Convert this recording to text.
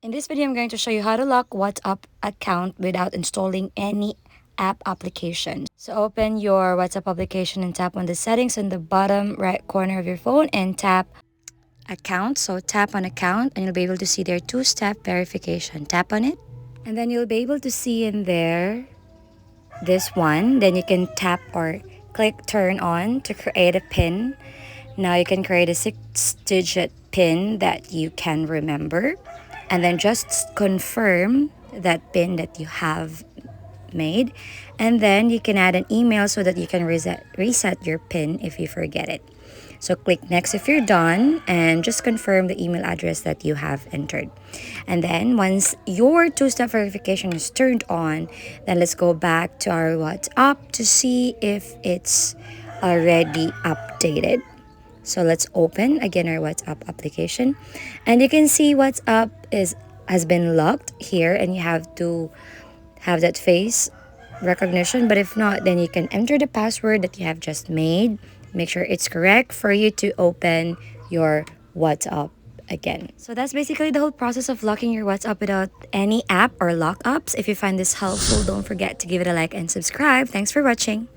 In this video, I'm going to show you how to lock WhatsApp account without installing any app application. So open your WhatsApp application and tap on the settings in the bottom right corner of your phone and tap account. So tap on account and you'll be able to see their two-step verification. Tap on it and then you'll be able to see in there this one. Then you can tap or click turn on to create a PIN. Now you can create a 6-digit PIN that you can remember and then just confirm that PIN that you have made, and then you can add an email so that you can reset your PIN if you forget it. So click next if you're done and just confirm the email address that you have entered. And then once your two-step verification is turned on, then let's go back to our WhatsApp to see if it's already updated. So let's open again our WhatsApp application and you can see WhatsApp has been locked here and you have to have that face recognition, but if not, then you can enter the password that you have just made. Make sure it's correct for you to open your WhatsApp again. So that's basically the whole process of locking your WhatsApp without any app or lockups. If you find this helpful, don't forget to give it a like and subscribe. Thanks for watching.